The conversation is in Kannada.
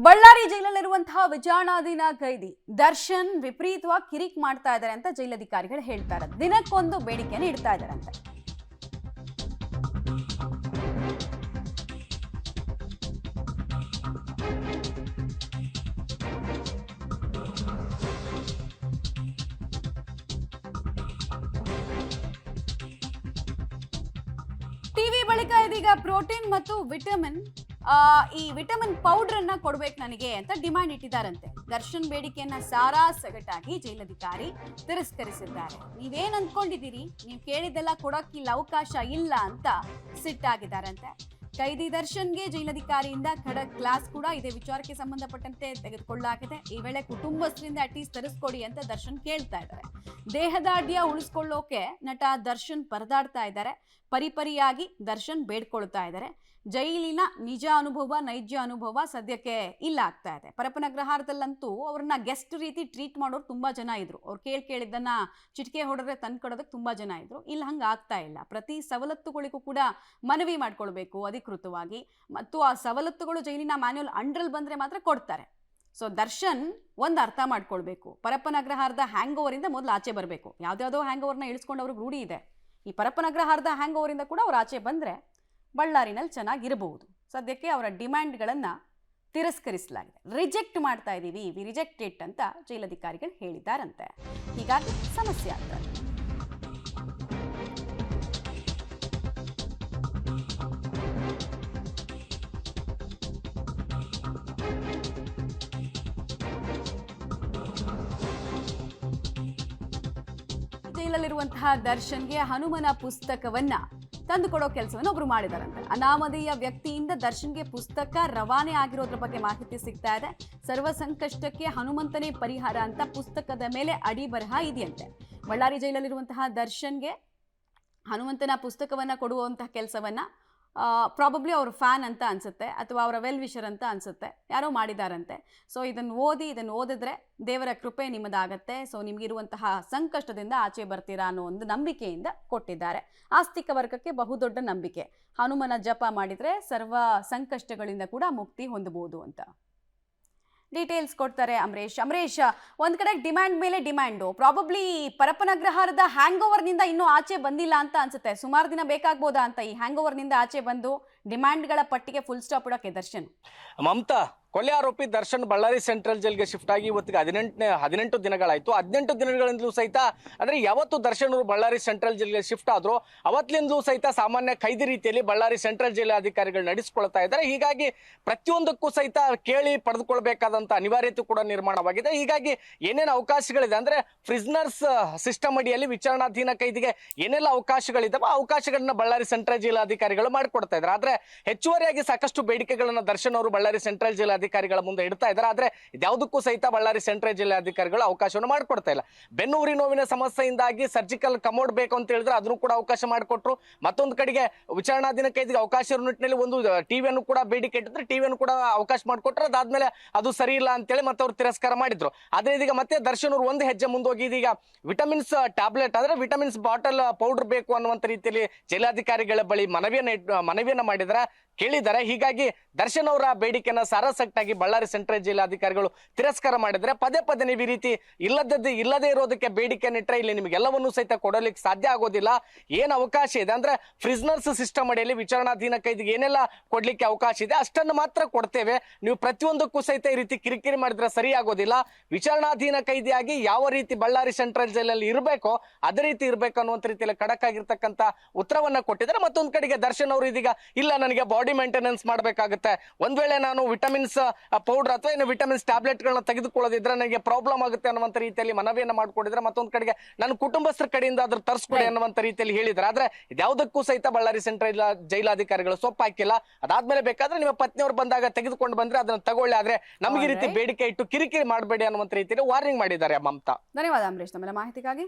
ಬಳ್ಳಾರಿ ಜೈಲಲ್ಲಿರುವಂತಹ ವಿಚಾರಣಾಧೀನ ಖೈದಿ ದರ್ಶನ್ ವಿಪರೀತವಾಗಿ ಕಿರಿಕ್ ಮಾಡ್ತಾ ಇದ್ದಾರೆ ಅಂತ ಜೈಲಧಿಕಾರಿಗಳು ಹೇಳ್ತಾ ಇದ್ದಾರೆ. ದಿನಕ್ಕೊಂದು ಬೇಡಿಕೆಯನ್ನು ಇಡ್ತಾ ಇದ್ದಾರಂತೆ. ಟಿವಿ ಬಳಿಕ ಇದೀಗ ಪ್ರೋಟೀನ್ ಮತ್ತು ವಿಟಮಿನ್ ಈ ವಿಟಮಿನ್ ಪೌಡರ್ ಅನ್ನ ಕೊಡ್ಬೇಕು ನನಗೆ ಅಂತ ಡಿಮ್ಯಾಂಡ್ ಇಟ್ಟಿದ್ದಾರಂತೆ. ದರ್ಶನ್ ಬೇಡಿಕೆಯನ್ನ ಸಾರಾ ಸಗಟಾಗಿ ಜೈಲಧಿಕಾರಿ ತಿರಸ್ಕರಿಸಿದ್ದಾರೆ. ನೀವೇನ್ ಅಂದ್ಕೊಂಡಿದ್ದೀರಿ, ನೀವು ಕೇಳಿದ್ದೆಲ್ಲ ಕೊಡೋಕ್ಕಿಲ್ಲ, ಅವಕಾಶ ಇಲ್ಲ ಅಂತ ಸಿಟ್ಟಾಗಿದ್ದಾರಂತೆ. ಖೈದಿ ದರ್ಶನ್ಗೆ ಜೈಲಧಿಕಾರಿಯಿಂದ ಖಡಕ್ ಕ್ಲಾಸ್ ಕೂಡ ಇದೇ ವಿಚಾರಕ್ಕೆ ಸಂಬಂಧಪಟ್ಟಂತೆ ತೆಗೆದುಕೊಳ್ಳಲಾಗಿದೆ. ಈ ವೇಳೆ ಕುಟುಂಬಸ್ಥರಿಂದ ಅಟ್ಲೀಸ್ಟ್ ತರಿಸ್ಕೊಡಿ ಅಂತ ದರ್ಶನ್ ಕೇಳ್ತಾ ಇದ್ದಾರೆ. ದೇಹದಾಢ್ಯ ಉಳಿಸ್ಕೊಳ್ಳೋಕೆ ನಟ ದರ್ಶನ್ ಪರದಾಡ್ತಾ ಇದ್ದಾರೆ. ಪರಿಪರಿಯಾಗಿ ದರ್ಶನ್ ಬೇಡ್ಕೊಳ್ತಾ ಇದ್ದಾರೆ. ಜೈಲಿನ ನಿಜ ಅನುಭವ, ನೈಜ ಅನುಭವ ಸದ್ಯಕ್ಕೆ ಇಲ್ಲ ಆಗ್ತಾ ಇದೆ. ಪರಪನಗ್ರಹಾರದಲ್ಲಂತೂ ಅವ್ರನ್ನ ಗೆಸ್ಟ್ ರೀತಿ ಟ್ರೀಟ್ ಮಾಡೋರು ತುಂಬಾ ಜನ ಇದ್ರು. ಅವ್ರು ಕೇಳಿದ್ದನ್ನ ಚಿಟಿಕೆ ಹೊಡೆದ್ರೆ ತಂದ್ಕೊಡೋದಕ್ಕೆ ತುಂಬಾ ಜನ ಇದ್ರು. ಇಲ್ಲಿ ಹಂಗೆ ಆಗ್ತಾ ಇಲ್ಲ. ಪ್ರತಿ ಸವಲತ್ತುಗಳಿಗೂ ಕೂಡ ಮನವಿ ಮಾಡ್ಕೊಳ್ಬೇಕು ಅಧಿಕೃತವಾಗಿ, ಮತ್ತು ಆ ಸವಲತ್ತುಗಳು ಜೈಲಿನ ಮ್ಯಾನ್ಯುಯಲ್ ಅಂಡ್ರಲ್ಲಿ ಬಂದ್ರೆ ಮಾತ್ರ ಕೊಡ್ತಾರೆ. ಸೊ ದರ್ಶನ್ ಒಂದು ಅರ್ಥ ಮಾಡ್ಕೊಳ್ಬೇಕು, ಪರಪನಗ್ರಹಾರದ ಹ್ಯಾಂಗ್ ಓವರಿಂದ ಮೊದಲು ಆಚೆ ಬರಬೇಕು. ಯಾವ್ದಾವುದೋ ಹ್ಯಾಂಗ್ ಓವರ್ನ ಇಳಿಸ್ಕೊಂಡು ಅವ್ರಿಗೆ ರೂಢಿ ಇದೆ. ಈ ಪರಪನಗ್ರಹಾರದ ಹ್ಯಾಂಗ್ ಓವರಿಂದ ಕೂಡ ಅವ್ರು ಆಚೆ ಬಂದ್ರೆ ಬಳ್ಳಾರಿನಲ್ಲಿ ಚೆನ್ನಾಗಿರಬಹುದು. ಸದ್ಯಕ್ಕೆ ಅವರ ಡಿಮ್ಯಾಂಡ್ಗಳನ್ನು ತಿರಸ್ಕರಿಸಲಾಗಿದೆ. ರಿಜೆಕ್ಟ್ ಮಾಡ್ತಾ ಇದ್ದೀವಿ, ವಿ ರಿಜೆಕ್ಟ್ ಇಟ್ ಅಂತ ಜೈಲಧಿಕಾರಿಗಳು ಹೇಳಿದ್ದಾರಂತೆ. ಹೀಗಾಗಿ ಸಮಸ್ಯೆ ಆಗ್ತದೆ. ಜೈಲಲ್ಲಿರುವಂತಹ ದರ್ಶನ್ಗೆ ಹನುಮನ ಪುಸ್ತಕವನ್ನ ತಂದುಕೊಡೋ ಕೆಲಸವನ್ನು ಒಬ್ರು ಮಾಡಿದಾರಂತೆ. ಅನಾಮಧೇಯ ವ್ಯಕ್ತಿಯಿಂದ ದರ್ಶನ್ಗೆ ಪುಸ್ತಕ ರವಾನೆ ಆಗಿರೋದ್ರ ಬಗ್ಗೆ ಮಾಹಿತಿ ಸಿಗ್ತಾ ಇದೆ. ಸರ್ವ ಸಂಕಷ್ಟಕ್ಕೆ ಹನುಮಂತನೇ ಪರಿಹಾರ ಅಂತ ಪುಸ್ತಕದ ಮೇಲೆ ಅಡಿ ಬರಹ ಇದೆಯಂತೆ. ಬಳ್ಳಾರಿ ಜೈಲಲ್ಲಿರುವಂತಹ ದರ್ಶನ್ಗೆ ಹನುಮಂತನ ಪುಸ್ತಕವನ್ನ ಕೊಡುವಂತಹ ಕೆಲಸವನ್ನ ಪ್ರಾಬಬ್ಲಿ ಅವ್ರ ಫ್ಯಾನ್ ಅಂತ ಅನ್ಸುತ್ತೆ, ಅಥವಾ ಅವರ ವೆಲ್ ವಿಷರ್ ಅಂತ ಅನ್ಸುತ್ತೆ, ಯಾರೋ ಮಾಡಿದಾರಂತೆ. ಸೊ ಇದನ್ನು ಓದಿದ್ರೆ ದೇವರ ಕೃಪೆ ನಿಮ್ಮದಾಗತ್ತೆ, ಸೊ ನಿಮಗಿರುವಂತಹ ಸಂಕಷ್ಟದಿಂದ ಆಚೆ ಬರ್ತೀರಾ ಅನ್ನೋ ಒಂದು ನಂಬಿಕೆಯಿಂದ ಕೊಟ್ಟಿದ್ದಾರೆ. ಆಸ್ತಿಕ ವರ್ಗಕ್ಕೆ ಬಹುದೊಡ್ಡ ನಂಬಿಕೆ, ಹನುಮನ ಜಪ ಮಾಡಿದ್ರೆ ಸರ್ವ ಸಂಕಷ್ಟಗಳಿಂದ ಕೂಡ ಮುಕ್ತಿ ಹೊಂದಬಹುದು ಅಂತ ಡೀಟೇಲ್ಸ್ ಕೊಡ್ತಾರೆ ಅಮರೇಶ್. ಒಂದ್ ಕಡೆ ಡಿಮ್ಯಾಂಡ್ ಮೇಲೆ ಡಿಮ್ಯಾಂಡು, ಪ್ರಾಬಬ್ಲಿ ಪರಪನಗ್ರಹಾರದ ಹ್ಯಾಂಗ್ ಓವರ್ನಿಂದ ಇನ್ನೂ ಆಚೆ ಬಂದಿಲ್ಲ ಅಂತ ಅನ್ಸುತ್ತೆ. ಸುಮಾರು ದಿನ ಬೇಕಾಗ್ಬೋದಾ ಅಂತ ಈ ಹ್ಯಾಂಗ್ ಓವರ್ನಿಂದ ಆಚೆ ಬಂದು ಡಿಮ್ಯಾಂಡ್ಗಳ ಪಟ್ಟಿಗೆ ಫುಲ್ ಸ್ಟಾಪ್ ಇಡೋಕೆ ದರ್ಶನ್. ಮಮತಾ, ಕೊಲೆ ಆರೋಪಿ ದರ್ಶನ್ ಬಳ್ಳಾರಿ ಸೆಂಟ್ರಲ್ ಜೈಲ್ಗೆ ಶಿಫ್ಟ್ ಆಗಿ ಇವತ್ತಿಗೆ 18 ದಿನಗಳಾಯ್ತು. 18 ದಿನಗಳಿಂದಲೂ ಸಹಿತ, ಅಂದ್ರೆ ಯಾವತ್ತು ದರ್ಶನ್ ಅವರು ಬಳ್ಳಾರಿ ಸೆಂಟ್ರಲ್ ಜೈಲ್ಗೆ ಶಿಫ್ಟ್ ಆದ್ರು ಅವತ್ತಿನಿಂದಲೂ ಸಹಿತ ಸಾಮಾನ್ಯ ಖೈದಿ ರೀತಿಯಲ್ಲಿ ಬಳ್ಳಾರಿ ಸೆಂಟ್ರಲ್ ಜೈಲ್ ಅಧಿಕಾರಿಗಳು ನಡೆಸಿಕೊಳ್ತಾ ಇದ್ದಾರೆ. ಹೀಗಾಗಿ ಪ್ರತಿಯೊಂದಕ್ಕೂ ಸಹಿತ ಕೇಳಿ ಪಡೆದುಕೊಳ್ಬೇಕಾದಂತ ಅನಿವಾರ್ಯತೆ ಕೂಡ ನಿರ್ಮಾಣವಾಗಿದೆ. ಹೀಗಾಗಿ ಏನೇನು ಅವಕಾಶಗಳಿದೆ ಅಂದ್ರೆ ಪ್ರಿಸ್ನರ್ಸ್ ಸಿಸ್ಟಮ್ ಅಡಿಯಲ್ಲಿ ವಿಚಾರಣಾಧೀನ ಖೈದಿಗೆ ಏನೆಲ್ಲ ಅವಕಾಶಗಳಿದಾವೆ ಆ ಅವಕಾಶಗಳನ್ನ ಬಳ್ಳಾರಿ ಸೆಂಟ್ರಲ್ ಜೈಲ್ ಅಧಿಕಾರಿಗಳು ಮಾಡಿಕೊಡ್ತಾ ಇದ್ದಾರೆ. ಆದ್ರೆ ಹೆಚ್ಚುವರಿಯಾಗಿ ಸಾಕಷ್ಟು ಬೇಡಿಕೆಗಳನ್ನ ದರ್ಶನ್ ಅವರು ಬಳ್ಳಾರಿ ಸೆಂಟ್ರಲ್ ಜೈಲ್ ಅಧಿಕಾರಿಗಳ ಮುಂದೆ ಇಡ್ತಾ ಇದ್ದಾರೆ. ಆದ್ರೆ ಇದ್ಯಾವುದಕ್ಕೂ ಸಹಿತ ಬಳ್ಳಾರಿ ಸೆಂಟ್ರಲ್ ಜಿಲ್ಲೆ ಅಧಿಕಾರಿಗಳು ಅವಕಾಶವನ್ನು ಮಾಡಿಕೊಡ್ತಾ ಇಲ್ಲ. ಬೆನ್ನುಹುರಿ ನೋವಿನ ಸಮಸ್ಯೆಯಿಂದಾಗಿ ಸರ್ಜಿಕಲ್ ಕಮೋಡ್ ಬೇಕು ಅಂತ ಹೇಳಿದ್ರೆ ಅದನ್ನು ಕೂಡ ಅವಕಾಶ ಮಾಡಿಕೊಟ್ರು. ಮತ್ತೊಂದು ಕಡೆಗೆ ವಿಚಾರಣಾಧೀನ ಖೈದಿಗೆ ಅವಕಾಶ ಇರೋ ನಿಟ್ಟಿನಲ್ಲಿ ಒಂದು ಟಿವಿಯನ್ನು ಕೂಡ ಬೇಡಿಕೆ ಇಟ್ಟಿದ್ರೆ ಟಿವಿಯನ್ನು ಕೂಡ ಅವಕಾಶ ಮಾಡಿಕೊಟ್ರು. ಅದಾದ್ಮೇಲೆ ಅದು ಸರಿ ಇಲ್ಲ ಅಂತೇಳಿ ಮತ್ತೆ ಅವ್ರು ತಿರಸ್ಕಾರ ಮಾಡಿದ್ರು. ಆದ್ರೆ ಇದೀಗ ಮತ್ತೆ ದರ್ಶನ್ ಅವರು ಒಂದು ಹೆಜ್ಜೆ ಮುಂದೋಗಿ ಇದೀಗ ವಿಟಮಿನ್ಸ್ ಟ್ಯಾಬ್ಲೆಟ್ ಅಂದ್ರೆ ವಿಟಮಿನ್ಸ್ ಬಾಟಲ್ ಪೌಡರ್ ಬೇಕು ಅನ್ನುವಂತ ರೀತಿಯಲ್ಲಿ ಜಿಲ್ಲಾಧಿಕಾರಿಗಳ ಬಳಿ ಮನವಿಯನ್ನ ಮಾಡಿದ್ರೆ ಕೇಳಿದ್ದಾರೆ. ಹೀಗಾಗಿ ದರ್ಶನ್ ಅವರ ಬೇಡಿಕೆನ ಸಾರಾಸಟ್ಟಾಗಿ ಬಳ್ಳಾರಿ ಸೆಂಟ್ರಲ್ ಜಿಲ್ಲಾ ಅಧಿಕಾರಿಗಳು ತಿರಸ್ಕಾರ ಮಾಡಿದ್ರೆ ಪದೇ ನೀವು ಈ ರೀತಿ ಇಲ್ಲದೆ ಇರೋದಕ್ಕೆ ಬೇಡಿಕೆ ಇಟ್ಟರೆ ಇಲ್ಲಿ ನಿಮಗೆಲ್ಲವನ್ನೂ ಸಹಿತ ಕೊಡಲಿಕ್ಕೆ ಸಾಧ್ಯ ಆಗೋದಿಲ್ಲ. ಏನ್ ಅವಕಾಶ ಇದೆ ಅಂದ್ರೆ ಪ್ರಿಸ್ನರ್ಸ್ ಸಿಸ್ಟಮ್ ಅಡಿಯಲ್ಲಿ ವಿಚಾರಣಾಧೀನ ಖೈದಿಗೆ ಏನೆಲ್ಲ ಕೊಡ್ಲಿಕ್ಕೆ ಅವಕಾಶ ಇದೆ ಅಷ್ಟನ್ನು ಮಾತ್ರ ಕೊಡ್ತೇವೆ. ನೀವು ಪ್ರತಿಯೊಂದಕ್ಕೂ ಸಹಿತ ಈ ರೀತಿ ಕಿರಿಕಿರಿ ಮಾಡಿದ್ರೆ ಸರಿ ಆಗೋದಿಲ್ಲ. ವಿಚಾರಣಾಧೀನ ಖೈದಿಯಾಗಿ ಯಾವ ರೀತಿ ಬಳ್ಳಾರಿ ಸೆಂಟ್ರಲ್ ಜೈಲಲ್ಲಿ ಇರಬೇಕೋ ಅದೇ ರೀತಿ ಇರಬೇಕು ಅನ್ನುವಂತ ರೀತಿಯಲ್ಲಿ ಖಡಕ್ ಆಗಿರ್ತಕ್ಕಂಥ ಉತ್ತರವನ್ನ ಕೊಟ್ಟಿದ್ದಾರೆ. ಮತ್ತೊಂದು ಕಡೆಗೆ ದರ್ಶನ್ ಅವರು ಇದೀಗ ಇಲ್ಲ ನನಗೆ ಬಾಡಿ ಮೇಂಟೆನೆನ್ಸ್ ಮಾಡಬೇಕಾಗುತ್ತೆ, ಒಂದ್ ವೇಳೆ ನಾನು ವಿಟಮಿನ್ಸ್ ಪೌಡರ್ ಅಥವಾ ಏನು ವಿಟಮಿನ್ಸ್ ಟ್ಯಾಬ್ಲೆಟ್ ಗಳನ್ನ ತೆಗೆದುಕೊಳ್ಳೋದಿದ್ರೆ ನನಗೆ ಪ್ರಾಬ್ಲಮ್ ಆಗುತ್ತೆ ಅನ್ನುವಂತ ರೀತಿಯಲ್ಲಿ ಮನವಿಯನ್ನ ಮಾಡ್ಕೊಂಡಿದ್ರೆ, ಮತ್ತೊಂದು ಕಡೆಗೆ ನಾನು ಕುಟುಂಬಸ್ಥರ ಕಡೆಯಿಂದ ಅದ್ರ ತರಿಸ್ಕೊಡಿ ಅನ್ನುವಂತ ರೀತಿಯಲ್ಲಿ ಹೇಳಿದ್ದಾರೆ. ಆದ್ರೆ ಇದ್ಯಾವುದಕ್ಕೂ ಸಹಿತ ಬಳ್ಳಾರಿ ಸೆಂಟ್ರಲ್ ಜೈಲಾಧಿಕಾರಿಗಳು ಸೊಪ್ಪು ಹಾಕಿಲ್ಲ. ಅದಾದ್ಮೇಲೆ ಬೇಕಾದ್ರೆ ನಿಮ್ಮ ಪತ್ನಿಯವರು ಬಂದಾಗ ತೆಗೆದುಕೊಂಡು ಬಂದ್ರೆ ಅದನ್ನ ತಗೊಳ್ಳಿ, ಆದ್ರೆ ನಮ್ಗೆ ಈ ರೀತಿ ಬೇಡಿಕೆ ಇಟ್ಟು ಕಿರಿಕಿರಿ ಮಾಡಬೇಡಿ ಅನ್ನುವಂತ ರೀತಿಯಲ್ಲಿ ವಾರ್ನಿಂಗ್ ಮಾಡಿದ್ದಾರೆ. ಮಮತಾ, ಧನ್ಯವಾದ ಅಮರೇಶ್, ತಮ್ಮ ಮಾಹಿತಿಗಾಗಿ.